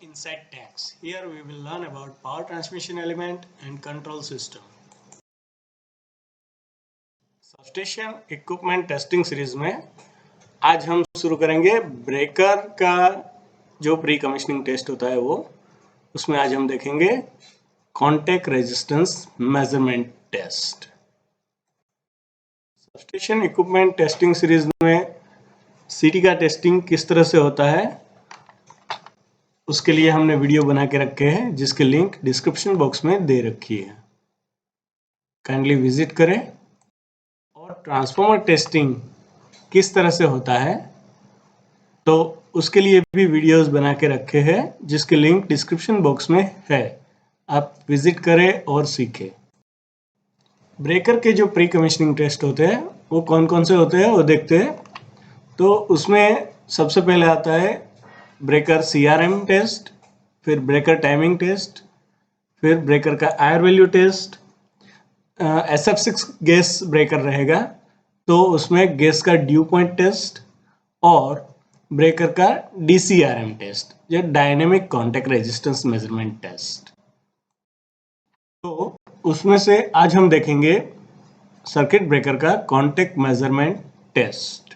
Inside tanks. Here we will learn about power transmission element and control system. Substation equipment testing series में आज हम शुरू करेंगे breaker का जो प्री कमिश्निंग टेस्ट होता है वो उसमें आज हम देखेंगे contact resistance measurement test. Substation equipment testing series में सीटी का टेस्टिंग किस तरह से होता है उसके लिए हमने वीडियो बना के रखे हैं जिसके लिंक डिस्क्रिप्शन बॉक्स में दे रखी है, काइंडली विजिट करें। और ट्रांसफार्मर टेस्टिंग किस तरह से होता है तो उसके लिए भी वीडियोस बना के रखे हैं जिसके लिंक डिस्क्रिप्शन बॉक्स में है, आप विजिट करें और सीखें। ब्रेकर के जो प्री कमिश्निंग टेस्ट होते हैं वो कौन कौन से होते हैं वो देखते हैं। तो उसमें सबसे पहले आता है ब्रेकर CRM टेस्ट, फिर ब्रेकर टाइमिंग टेस्ट, फिर ब्रेकर का IR value test. SF6 gas breaker रहेगा तो उसमें गैस का ड्यू पॉइंट टेस्ट और ब्रेकर का DCRM टेस्ट, जो dynamic contact resistance measurement test. तो उसमें से आज हम देखेंगे सर्किट ब्रेकर का कॉन्टैक्ट मेजरमेंट टेस्ट।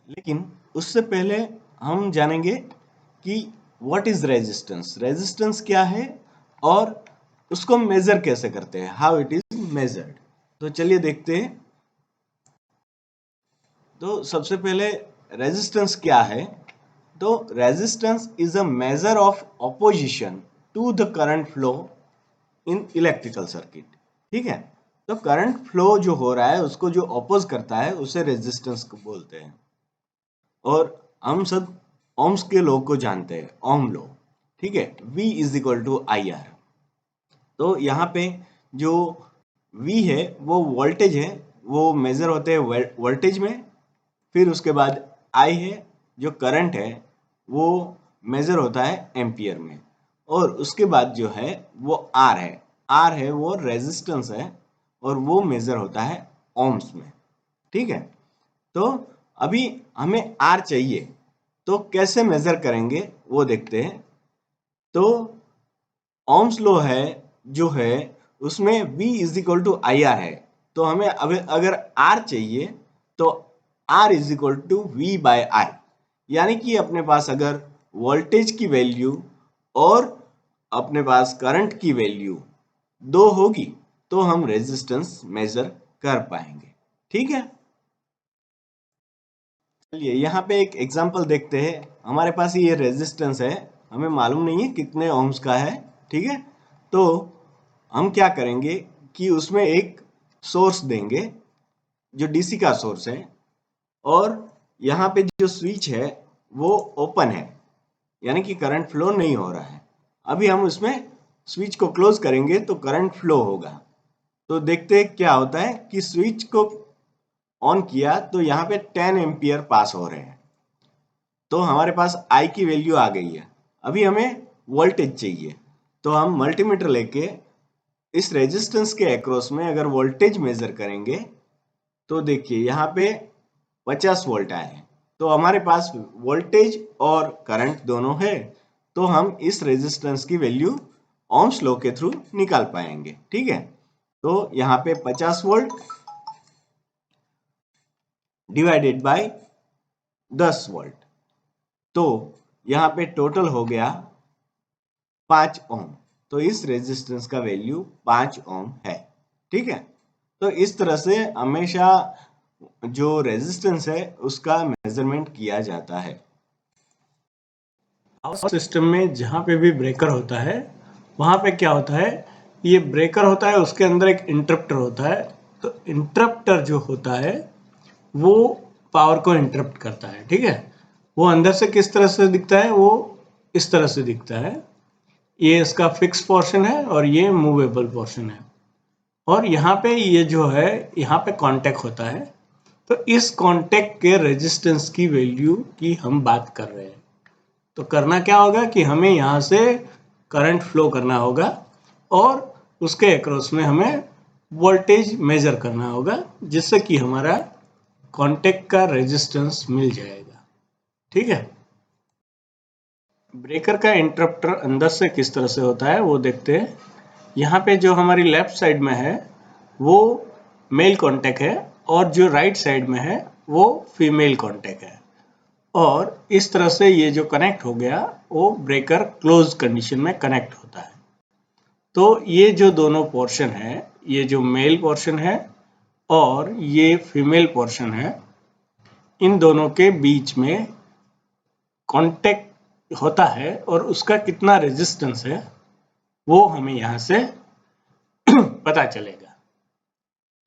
लेकिन उससे पहले हम जानेंगे कि व्हाट इज रेजिस्टेंस, रेजिस्टेंस क्या है और उसको मेजर कैसे करते हैं, हाउ इट इज मेजर्ड। तो चलिए देखते हैं। तो सबसे पहले रेजिस्टेंस क्या है। तो resistance is a measure of opposition to the current flow in electrical circuit. ठीक है, तो करंट फ्लो जो हो रहा है उसको जो अपोज करता है उसे रेजिस्टेंस को बोलते हैं। और हम सब ओम्स के लॉ को जानते हैं, ओम लॉ। ठीक है, V is equal to IR। तो यहाँ पे जो V है वो वोल्टेज है, वो मेजर होते हैं वोल्टेज में। फिर उसके बाद I है जो करंट है वो मेजर होता है एम्पियर में। और उसके बाद जो है वो R है वो रेजिस्टेंस है और वो मेजर होता है ओम्स में। ठीक है, तो अभी हमें R चाहिए तो कैसे मेजर करेंगे वो देखते हैं। तो ओम्स लॉ है जो है उसमें V is equal to IR है, तो हमें अगर R चाहिए तो R is equal to V by I। यानी कि अपने पास अगर वोल्टेज की वैल्यू और अपने पास करंट की वैल्यू दो होगी तो हम रेजिस्टेंस मेजर कर पाएंगे। ठीक है, चलिए यहाँ पे एक एग्जांपल देखते हैं। हमारे पास ये रेजिस्टेंस है, हमें मालूम नहीं है कितने ओम्स का है। ठीक है, तो हम क्या करेंगे कि उसमें एक सोर्स देंगे जो DC का सोर्स है और यहाँ पे जो स्विच है वो ओपन है, यानी कि करंट फ्लो नहीं हो रहा है। अभी हम उसमें स्विच को क्लोज करेंगे तो करंट फ्लो होगा। तो देखते हैं क्या होता है कि स्विच को ऑन किया तो यहाँ पे 10 एम्पियर पास हो रहे हैं, तो हमारे पास I की वैल्यू आ गई है। अभी हमें वोल्टेज चाहिए, तो हम मल्टीमीटर लेके इस रेजिस्टेंस के अक्रॉस में अगर वोल्टेज मेजर करेंगे तो देखिए यहाँ पे 50 वोल्ट आए हैं। तो हमारे पास वोल्टेज और करंट दोनों है, तो हम इस रेजिस्टेंस की वैल्यू ओम्स लॉ के थ्रू निकाल पाएंगे। ठीक है, तो यहाँ पे 50 वोल्ट डिवाइडेड बाय 10 वोल्ट, तो यहाँ पे टोटल हो गया 5 ओम। तो इस रेजिस्टेंस का वैल्यू 5 ओम है। ठीक है, तो इस तरह से हमेशा जो रेजिस्टेंस है उसका मेजरमेंट किया जाता है। पावर सिस्टम में जहाँ पे भी ब्रेकर होता है वहाँ पे क्या होता है, ये ब्रेकर होता है उसके अंदर एक इंटरप्टर होता है। तो इंटरप्टर जो होता है वो पावर को इंटरप्ट करता है। ठीक है, वो अंदर से किस तरह से दिखता है, वो इस तरह से दिखता है। ये इसका फिक्स पोर्शन है और ये मूवेबल पोर्शन है। और यहाँ पे ये जो है यहाँ पे कांटेक्ट होता है। तो इस कांटेक्ट के रेजिस्टेंस की वैल्यू की हम बात कर रहे हैं। तो करना क्या होगा कि हमें यहाँ से करंट फ्लो करना होगा और उसके अक्रॉस में हमें वोल्टेज मेजर करना होगा जिससे कि हमारा कांटेक्ट का रेजिस्टेंस मिल जाएगा। ठीक है, ब्रेकर का इंटरप्टर अंदर से किस तरह से होता है वो देखते हैं। यहाँ पे जो हमारी लेफ्ट साइड में है वो मेल कॉन्टैक्ट है और जो राइट साइड में है वो फीमेल कॉन्टैक्ट है, और इस तरह से ये जो कनेक्ट हो गया वो ब्रेकर क्लोज कंडीशन में कनेक्ट होता है। तो ये जो दोनों पोर्शन है, ये जो मेल पोर्शन है और ये फीमेल पोर्शन है, इन दोनों के बीच में कांटेक्ट होता है और उसका कितना रेजिस्टेंस है वो हमें यहां से पता चलेगा।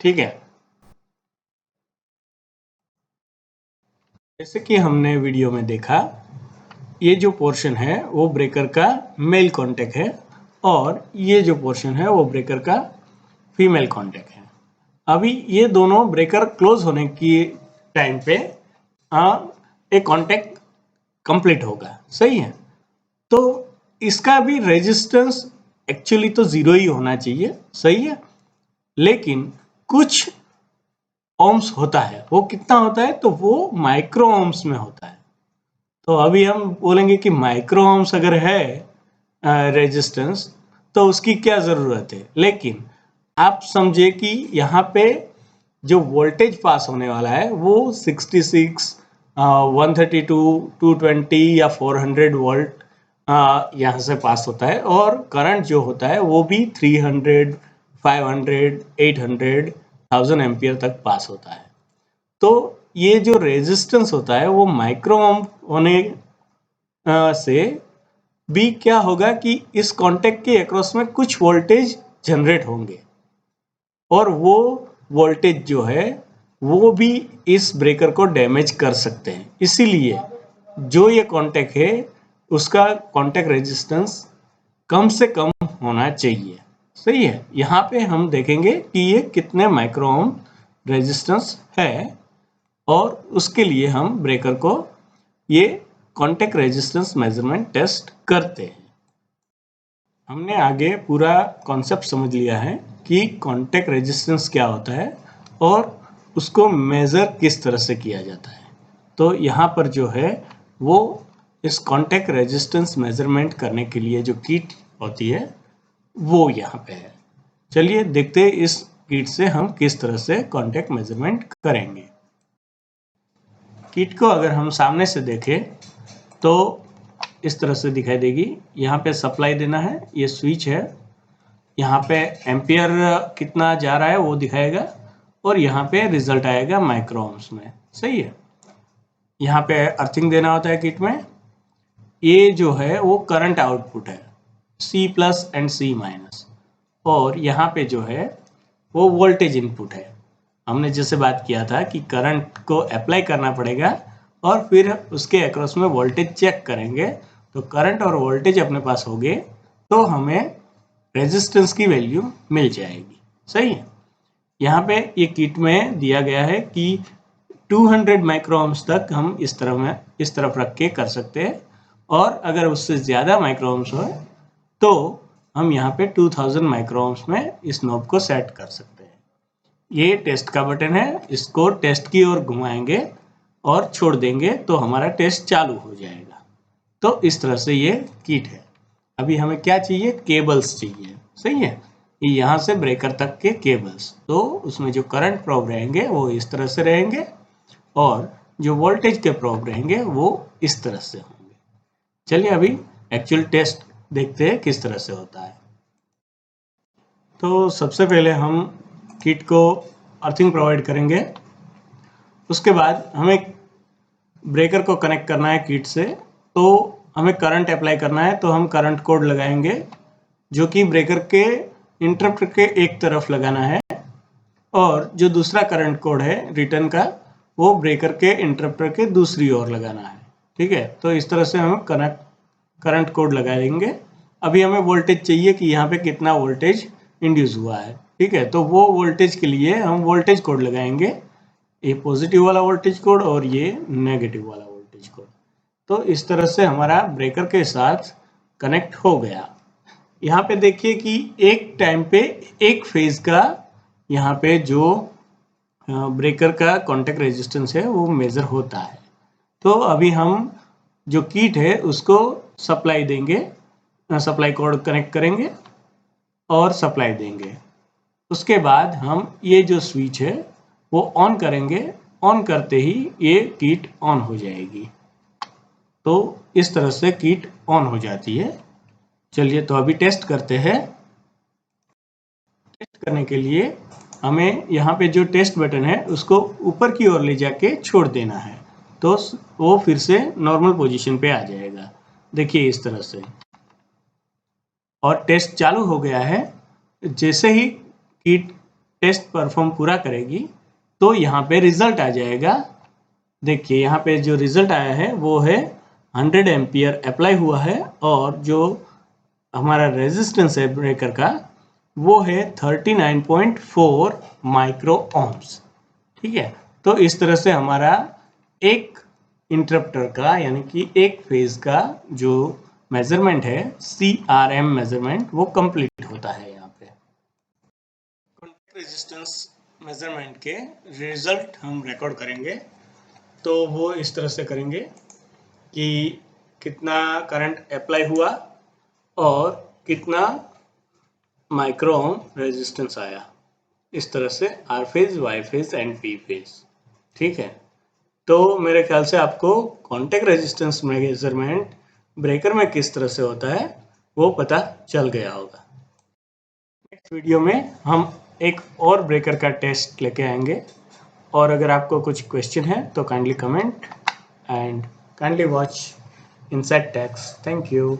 ठीक है, जैसे कि हमने वीडियो में देखा, ये जो पोर्शन है वो ब्रेकर का मेल कांटेक्ट है और ये जो पोर्शन है वो ब्रेकर का फीमेल कांटेक्ट है। अभी ये दोनों ब्रेकर क्लोज होने की टाइम पे एक कांटेक्ट कंप्लीट होगा, सही है। तो इसका भी रेजिस्टेंस एक्चुअली तो जीरो ही होना चाहिए, सही है, लेकिन कुछ ओम्स होता है। वो कितना होता है? तो वो माइक्रो ओम्स में होता है। तो अभी हम बोलेंगे कि माइक्रो ओम्स अगर है रेजिस्टेंस तो उसकी क्या जरूरत है, लेकिन आप समझे कि यहाँ पे जो वोल्टेज पास होने वाला है वो 66, 132, 220 या 400 वोल्ट यहाँ से पास होता है, और करंट जो होता है वो भी 300, 500, 800, 1000 एम्पियर तक पास होता है। तो ये जो रेजिस्टेंस होता है वो माइक्रो ओम होने से भी क्या होगा कि इस कांटेक्ट के अक्रॉस में कुछ वोल्टेज जनरेट होंगे, और वो वोल्टेज जो है वो भी इस ब्रेकर को डैमेज कर सकते हैं। इसीलिए जो ये कांटेक्ट है उसका कांटेक्ट रेजिस्टेंस कम से कम होना चाहिए, सही है। यहाँ पे हम देखेंगे कि ये कितने माइक्रो ओम रेजिस्टेंस है, और उसके लिए हम ब्रेकर को ये कांटेक्ट रेजिस्टेंस मेजरमेंट टेस्ट करते हैं। हमने आगे पूरा कॉन्सेप्ट समझ लिया है कि कांटेक्ट रेजिस्टेंस क्या होता है और उसको मेजर किस तरह से किया जाता है। तो यहाँ पर जो है वो इस कांटेक्ट रेजिस्टेंस मेजरमेंट करने के लिए जो किट होती है वो यहाँ पे है। चलिए देखते हैं इस किट से हम किस तरह से कांटेक्ट मेजरमेंट करेंगे। किट को अगर हम सामने से देखें तो इस तरह से दिखाई देगी। यहाँ पे सप्लाई देना है, ये स्विच है, यहाँ पे एम्पियर कितना जा रहा है वो दिखाएगा, और यहाँ पे रिजल्ट आएगा माइक्रो ओम्स में, सही है। यहाँ पे अर्थिंग देना होता है किट में। ये जो है वो करंट आउटपुट है, C+ एंड C-, और यहाँ पे जो है वो वोल्टेज इनपुट है। हमने जैसे बात किया था कि करंट को अप्लाई करना पड़ेगा और फिर उसके अक्रॉस में वोल्टेज चेक करेंगे। तो करंट और वोल्टेज अपने पास हो गए तो हमें रेजिस्टेंस की वैल्यू मिल जाएगी, सही है। यहाँ पे ये किट में दिया गया है कि 200 माइक्रो ओम्स तक हम इस तरफ रख के कर सकते हैं, और अगर उससे ज़्यादा माइक्रो ओम्स हो तो हम यहाँ पे 2000 माइक्रो ओम्स में इस नॉब को सेट कर सकते हैं। ये टेस्ट का बटन है, इसको टेस्ट की ओर घुमाएंगे और छोड़ देंगे तो हमारा टेस्ट चालू हो जाएगा। तो इस तरह से ये किट है। अभी हमें क्या चाहिए? केबल्स चाहिए, सही है। यहाँ से ब्रेकर तक के केबल्स, तो उसमें जो करंट प्रोब रहेंगे वो इस तरह से रहेंगे और जो वोल्टेज के प्रोब रहेंगे वो इस तरह से होंगे। चलिए अभी एक्चुअल टेस्ट देखते हैं किस तरह से होता है। तो सबसे पहले हम किट को अर्थिंग प्रोवाइड करेंगे। उसके बाद हमें ब्रेकर को कनेक्ट करना है किट से, तो हमें करंट अप्लाई करना है, तो हम करंट कोड लगाएंगे जो कि ब्रेकर के इंटरप्ट के एक तरफ लगाना है, और जो दूसरा करंट कोड है रिटर्न का वो ब्रेकर के इंटरप्टर के दूसरी ओर लगाना है। ठीक है, तो इस तरह से हम करंट कोड लगाएंगे। अभी हमें वोल्टेज चाहिए कि यहाँ पे कितना वोल्टेज इंड्यूस हुआ है। ठीक है, तो वो वोल्टेज के लिए हम वोल्टेज कोड लगाएंगे, ये पॉजिटिव वाला वोल्टेज कोड और ये नेगेटिव वाला वोल्टेज कोड। तो इस तरह से हमारा ब्रेकर के साथ कनेक्ट हो गया। यहाँ पे देखिए कि एक टाइम पे एक फेज का यहाँ पे जो ब्रेकर का कांटेक्ट रेजिस्टेंस है वो मेजर होता है। तो अभी हम जो किट है उसको सप्लाई देंगे, सप्लाई कोड कनेक्ट करेंगे और सप्लाई देंगे। उसके बाद हम ये जो स्विच है वो ऑन करेंगे, ऑन करते ही ये किट ऑन हो जाएगी। तो इस तरह से किट ऑन हो जाती है। चलिए तो अभी टेस्ट करते हैं। टेस्ट करने के लिए हमें यहाँ पे जो टेस्ट बटन है उसको ऊपर की ओर ले जाके छोड़ देना है, तो वो फिर से नॉर्मल पोजीशन पे आ जाएगा। देखिए इस तरह से, और टेस्ट चालू हो गया है। जैसे ही किट टेस्ट परफॉर्म पूरा करेगी तो यहाँ पे रिजल्ट आ जाएगा। देखिए यहाँ पे जो रिजल्ट आया है वो है 100 एम्पियर अप्लाई हुआ है, और जो हमारा रेजिस्टेंस है ब्रेकर का वो है 39.4 माइक्रो ohms। ठीक है, तो इस तरह से हमारा एक इंटरप्टर का यानी कि एक फेज का जो मेजरमेंट है CRM मेजरमेंट वो कंप्लीट होता है। यहाँ पे कॉन्टैक्ट रेजिस्टेंस मेजरमेंट के रिजल्ट हम रिकॉर्ड करेंगे, तो वो इस तरह से करेंगे कि कितना करंट अप्लाई हुआ और कितना माइक्रो ओम रेजिस्टेंस आया। इस तरह से R phase, Y phase and P phase. ठीक है, तो मेरे ख्याल से आपको कॉन्टैक्ट रेजिस्टेंस मेजरमेंट ब्रेकर में किस तरह से होता है वो पता चल गया होगा। नेक्स्ट वीडियो में हम एक और ब्रेकर का टेस्ट लेके आएंगे, और अगर आपको कुछ क्वेश्चन है तो kindly comment and kindly watch inside techs. Thank you.